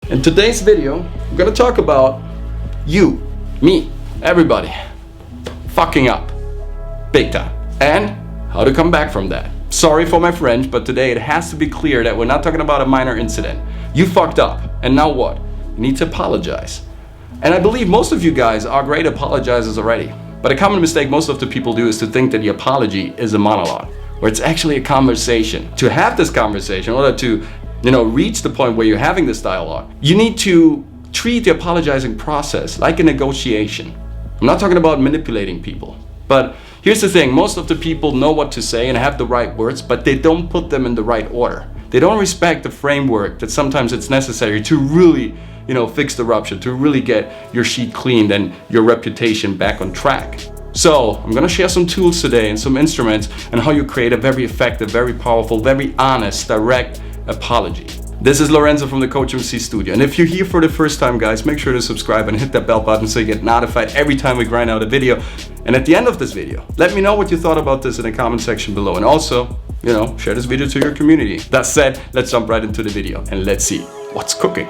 In today's video, I'm gonna talk about you, me, everybody fucking up big time and how to come back from that. Sorry for my French, but today it has to be clear that we're not talking about a minor incident. You fucked up, and now what? You need to apologize. And I believe most of you guys are great apologizers already. But a common mistake most of the people do is to think that the apology is a monologue, where it's actually a conversation. To have this conversation, in order to reach the point where you're having this dialogue, you need to treat the apologizing process like a negotiation. I'm not talking about manipulating people, but here's the thing, most of the people know what to say and have the right words, but they don't put them in the right order. They don't respect the framework that sometimes it's necessary to really, fix the rupture, to really get your sheet cleaned and your reputation back on track. So I'm gonna share some tools today and some instruments on how you create a very effective, very powerful, very honest, direct apology. This is Lorenzo from the Coach MC Studio, and if you're here for the first time, guys, make sure to subscribe and hit that bell button so you get notified every time we grind out a video. And at the end of this video, let me know what you thought about this in the comment section below, and also, share this video to your community. That said, let's jump right into the video and let's see what's cooking.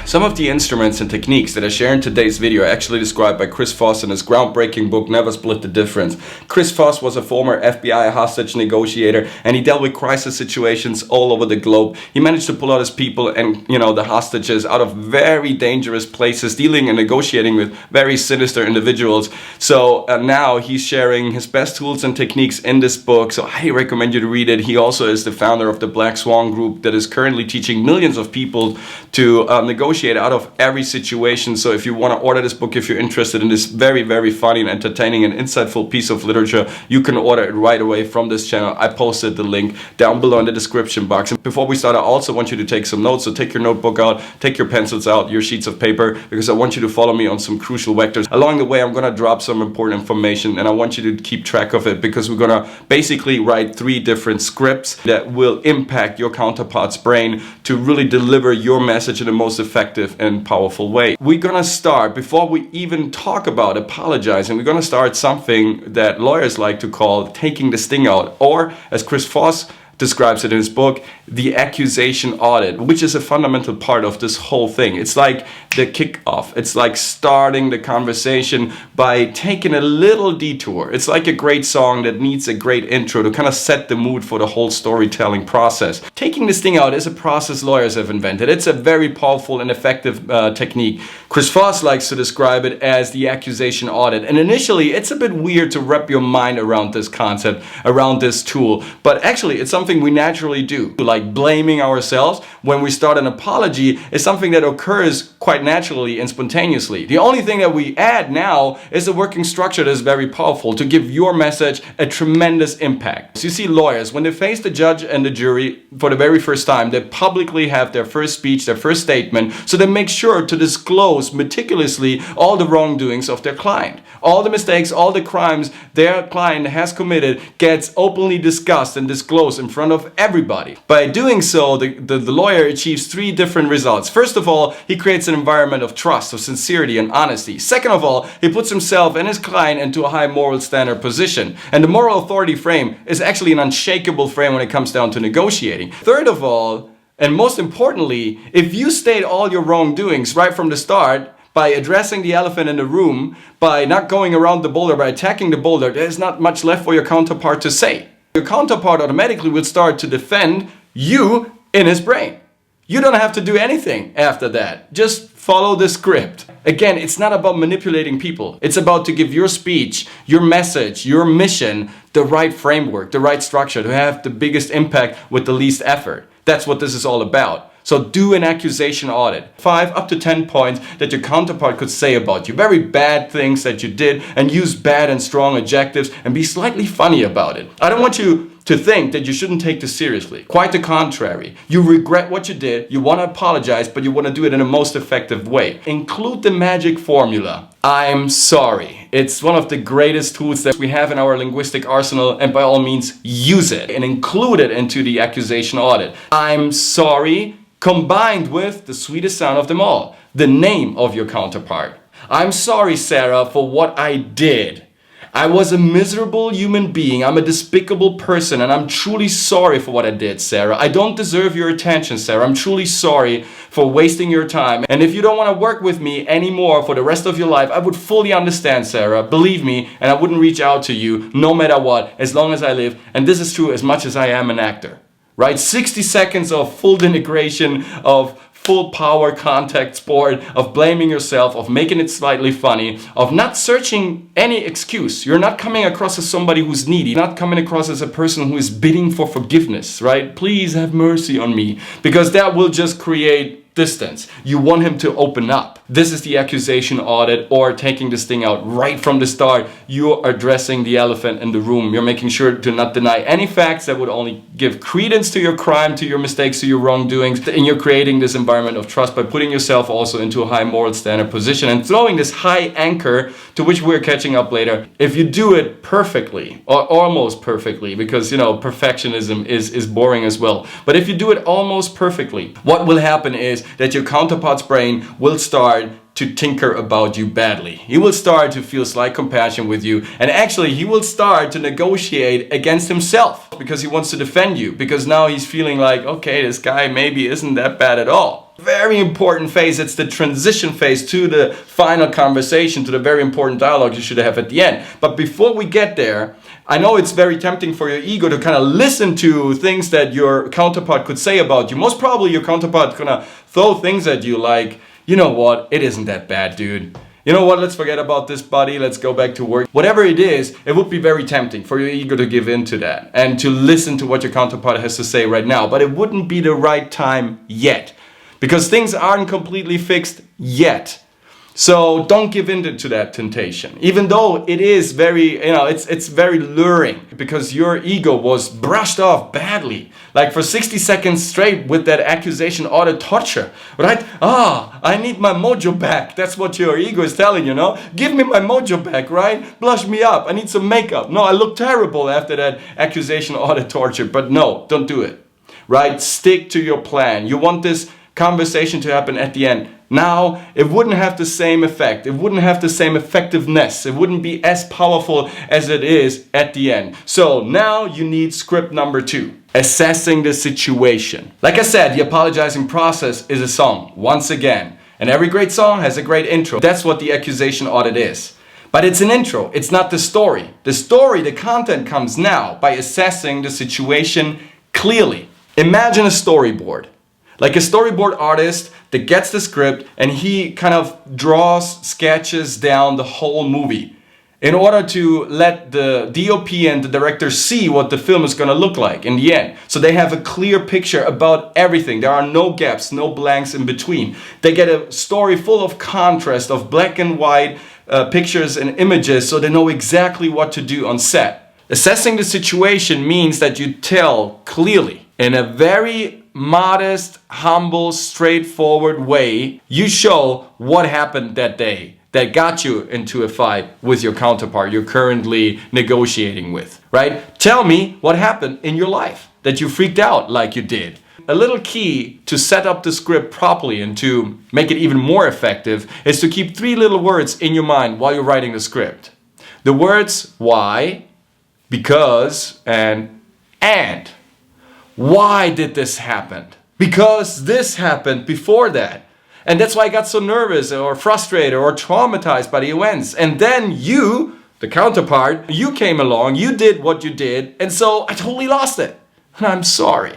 Some of the instruments and techniques that I share in today's video are actually described by Chris Voss in his groundbreaking book, Never Split the Difference. Chris Voss was a former FBI hostage negotiator, and he dealt with crisis situations all over the globe. He managed to pull out his people and, the hostages out of very dangerous places, dealing and negotiating with very sinister individuals. So now he's sharing his best tools and techniques in this book, so I recommend you to read it. He also is the founder of the Black Swan Group that is currently teaching millions of people to negotiate out of every situation. So if you want to order this book, if you're interested in this very, very funny and entertaining and insightful piece of literature, you can order it right away from this channel. I posted the link down below in the description box. And before we start, I also want you to take some notes. So take your notebook out, take your pencils out, your sheets of paper, because I want you to follow me on some crucial vectors. Along the way, I'm going to drop some important information and I want you to keep track of it, because we're going to basically write 3 different scripts that will impact your counterpart's brain to really deliver your message in the most effective and powerful way. We're gonna start, before we even talk about apologizing, we're gonna start something that lawyers like to call taking the sting out, or as Chris Voss describes it in his book, the accusation audit, which is a fundamental part of this whole thing. It's like the kickoff. It's like starting the conversation by taking a little detour. It's like a great song that needs a great intro to kind of set the mood for the whole storytelling process. Taking this thing out is a process lawyers have invented. It's a very powerful and effective technique. Chris Voss likes to describe it as the accusation audit. And initially, it's a bit weird to wrap your mind around this concept, around this tool. But actually, it's something we naturally do. Like blaming ourselves when we start an apology is something that occurs quite naturally and spontaneously. The only thing that we add now is a working structure that is very powerful to give your message a tremendous impact. So you see, lawyers, when they face the judge and the jury for the very first time, they publicly have their first speech, their first statement, so they make sure to disclose meticulously all the wrongdoings of their client. All the mistakes, all the crimes their client has committed gets openly discussed and disclosed in front of everybody. By doing so, the lawyer achieves 3 different results. First of all, he creates an environment of trust, of sincerity and honesty. Second of all, he puts himself and his client into a high moral standard position. And the moral authority frame is actually an unshakable frame when it comes down to negotiating. Third of all, and most importantly, if you state all your wrongdoings right from the start, by addressing the elephant in the room, by not going around the boulder, by attacking the boulder, there's not much left for your counterpart to say. Your counterpart automatically will start to defend you in his brain. You don't have to do anything after that. Just follow the script. Again, it's not about manipulating people. It's about to give your speech, your message, your mission, the right framework, the right structure to have the biggest impact with the least effort. That's what this is all about. So do an accusation audit. 5 up to 10 points that your counterpart could say about you. Very bad things that you did, and use bad and strong adjectives and be slightly funny about it. I don't want you to think that you shouldn't take this seriously. Quite the contrary. You regret what you did, you want to apologize, but you want to do it in the most effective way. Include the magic formula. I'm sorry. It's one of the greatest tools that we have in our linguistic arsenal, and by all means use it and include it into the accusation audit. I'm sorry, combined with the sweetest sound of them all. the name of your counterpart. I'm sorry, Sarah, for what I did. I was a miserable human being. I'm a despicable person, and I'm truly sorry for what I did, Sarah. I don't deserve your attention, Sarah. I'm truly sorry for wasting your time. And if you don't want to work with me anymore for the rest of your life, I would fully understand, Sarah. Believe me, and I wouldn't reach out to you no matter what, as long as I live. And this is true as much as I am an actor. Right? 60 seconds of full denigration, of full power contact sport, of blaming yourself, of making it slightly funny, of not searching any excuse. You're not coming across as somebody who's needy, you're not coming across as a person who is bidding for forgiveness, right? Please have mercy on me, because that will just create distance. You want him to open up. This is the accusation audit, or taking this thing out right from the start. You are addressing the elephant in the room. You're making sure to not deny any facts that would only give credence to your crime, to your mistakes, to your wrongdoings. And you're creating this environment of trust by putting yourself also into a high moral standard position and throwing this high anchor, to which we're catching up later. If you do it perfectly, or almost perfectly, because perfectionism is boring as well. But if you do it almost perfectly, what will happen is that your counterpart's brain will start to tinker about you badly. He will start to feel slight compassion with you, and actually he will start to negotiate against himself because he wants to defend you, because now he's feeling like, okay, this guy maybe isn't that bad at all. Very important phase. It's the transition phase to the final conversation, to the very important dialogue you should have at the end. But before we get there, I know it's very tempting for your ego to kind of listen to things that your counterpart could say about you. Most probably your counterpart gonna throw things at you like, you know what, it isn't that bad, dude. You know what, let's forget about this, buddy. Let's go back to work. Whatever it is, it would be very tempting for your ego to give in to that and to listen to what your counterpart has to say right now. But it wouldn't be the right time yet, because things aren't completely fixed yet. So don't give in to that temptation, even though it is very, it's very luring, because your ego was brushed off badly, like for 60 seconds straight with that accusation audit torture, right? I need my mojo back. That's what your ego is telling you, no? Give me my mojo back, right? Blush me up. I need some makeup. No, I look terrible after that accusation audit torture, but no, don't do it, right? Stick to your plan. You want this conversation to happen at the end. Now, it wouldn't have the same effect. It wouldn't have the same effectiveness. It wouldn't be as powerful as it is at the end. So now you need script number 2. Assessing the situation. Like I said, the apologizing process is a song, once again. And every great song has a great intro. That's what the accusation audit is. But it's an intro. It's not the story. The story, the content comes now by assessing the situation clearly. Imagine a storyboard. Like a storyboard artist that gets the script and he kind of draws, sketches down the whole movie in order to let the DOP and the director see what the film is going to look like in the end. So they have a clear picture about everything. There are no gaps, no blanks in between. They get a story full of contrast, of black and white pictures and images, so they know exactly what to do on set. Assessing the situation means that you tell clearly, in a very modest, humble, straightforward way, you show what happened that day that got you into a fight with your counterpart you're currently negotiating with, right? Tell me what happened in your life that you freaked out like you did. A little key to set up the script properly and to make it even more effective is to keep 3 little words in your mind while you're writing the script. The words why, because, and. Why did this happen? Because this happened before that. And that's why I got so nervous or frustrated or traumatized by the events. And then you, the counterpart, you came along, you did what you did, and so I totally lost it. And I'm sorry.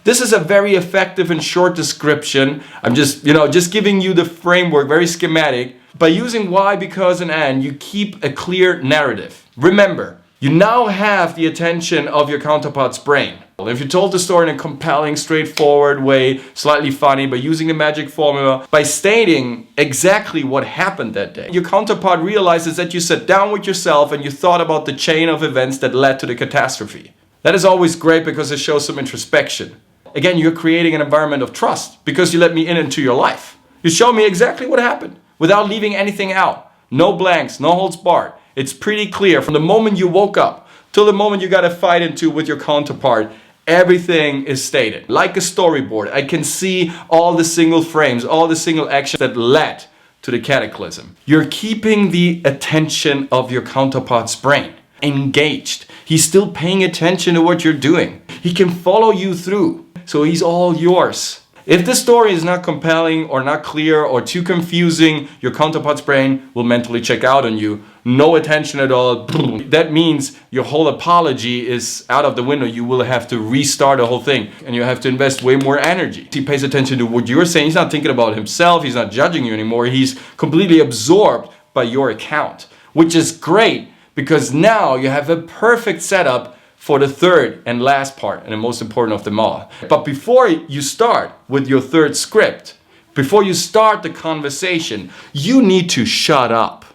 This is a very effective and short description. I'm just giving you the framework, very schematic. By using why, because, and you keep a clear narrative. Remember, you now have the attention of your counterpart's brain. If you told the story in a compelling, straightforward way, slightly funny, by using the magic formula, by stating exactly what happened that day, your counterpart realizes that you sat down with yourself and you thought about the chain of events that led to the catastrophe. That is always great because it shows some introspection. Again, you're creating an environment of trust because you let me in into your life. You show me exactly what happened without leaving anything out. No blanks, no holds barred. It's pretty clear from the moment you woke up till the moment you got a fight into with your counterpart. everything is stated. Like a storyboard, I can see all the single frames, all the single actions that led to the cataclysm. You're keeping the attention of your counterpart's brain engaged. He's still paying attention to what you're doing. He can follow you through, so he's all yours. If the story is not compelling or not clear or too confusing, your counterpart's brain will mentally check out on you. No attention at all. That means your whole apology is out of the window. You will have to restart the whole thing and you have to invest way more energy. He pays attention to what you're saying. He's not thinking about himself. He's not judging you anymore. He's completely absorbed by your account, which is great because now you have a perfect setup for the third and last part, and the most important of them all. But before you start with your third script, before you start the conversation, you need to shut up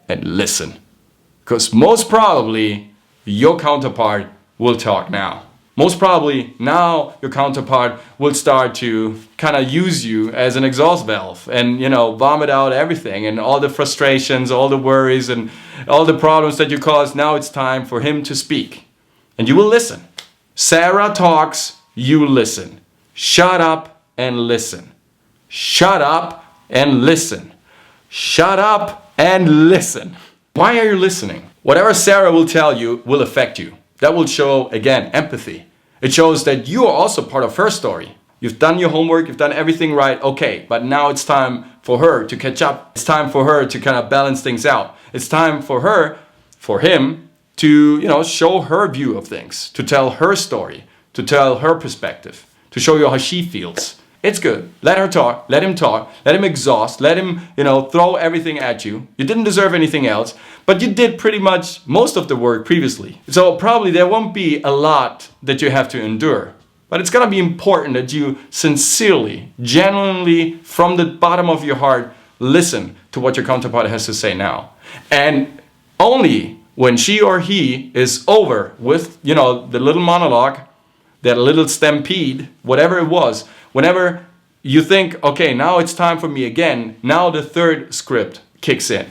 and listen. Because most probably your counterpart will talk now. Most probably now your counterpart will start to kind of use you as an exhaust valve and, vomit out everything and all the frustrations, all the worries and all the problems that you caused. Now it's time for him to speak. And you will listen. Sarah talks, you listen. Shut up and listen. Shut up and listen. Shut up and listen. Why are you listening? Whatever Sarah will tell you will affect you. That will show, again, empathy. It shows that you are also part of her story. You've done your homework, you've done everything right, okay, but now it's time for her to catch up. It's time for her to kind of balance things out. It's time for him, to show her view of things, to tell her story, to tell her perspective, to show you how she feels. It's good. Let her talk, let him exhaust, let him, throw everything at you. You didn't deserve anything else, but you did pretty much most of the work previously. So probably there won't be a lot that you have to endure. But it's gonna be important that you sincerely, genuinely, from the bottom of your heart, listen to what your counterpart has to say now. And only when she or he is over with, the little monologue, that little stampede, whatever it was, whenever you think, okay, now it's time for me again, now the third script kicks in.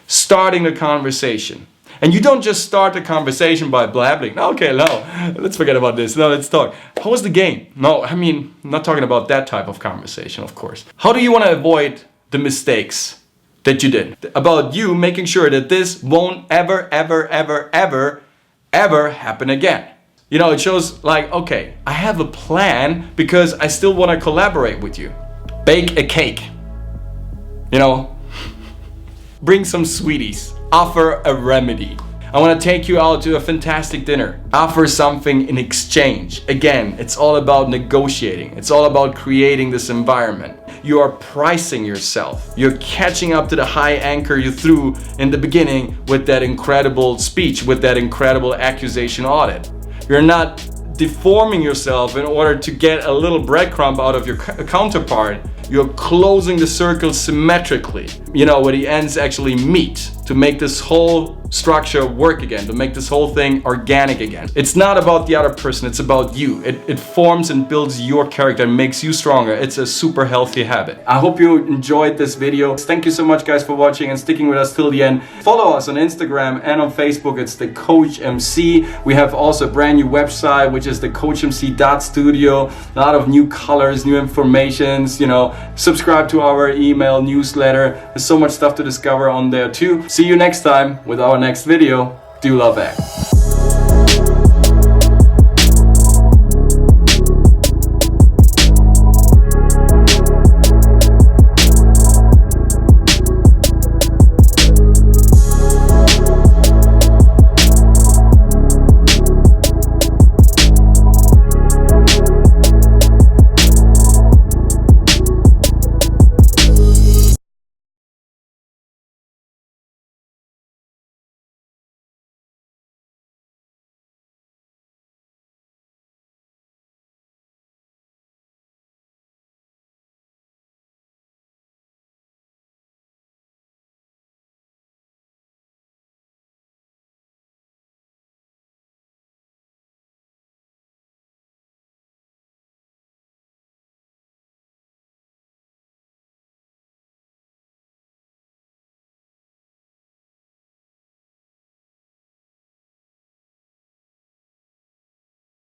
Starting the conversation. And you don't just start the conversation by blabbing. Okay, no, let's forget about this. No, let's talk. How was the game? No, I'm not talking about that type of conversation, of course. How do you want to avoid the mistakes that you did? About you making sure that this won't ever happen again. It shows like, okay, I have a plan because I still want to collaborate with you. Bake a cake. Bring some sweeties. Offer a remedy. I want to take you out to a fantastic dinner. Offer something in exchange. Again, it's all about negotiating. It's all about creating this environment. You are pricing yourself. You're catching up to the high anchor you threw in the beginning with that incredible speech, with that incredible accusation audit. You're not deforming yourself in order to get a little breadcrumb out of your counterpart. You're closing the circle symmetrically, where the ends actually meet to make this whole structure work again, to make this whole thing organic again. It's not about the other person, it's about you. It forms and builds your character and makes you stronger. It's a super healthy habit. I hope you enjoyed this video. Thank you so much guys for watching and sticking with us till the end. Follow us on Instagram and on Facebook. It's the Coach MC. We have also a brand new website, which is the coachmc.studio. A lot of new colors, new informations, subscribe to our email newsletter. There's so much stuff to discover on there too. See you next time with our next video. Do love act.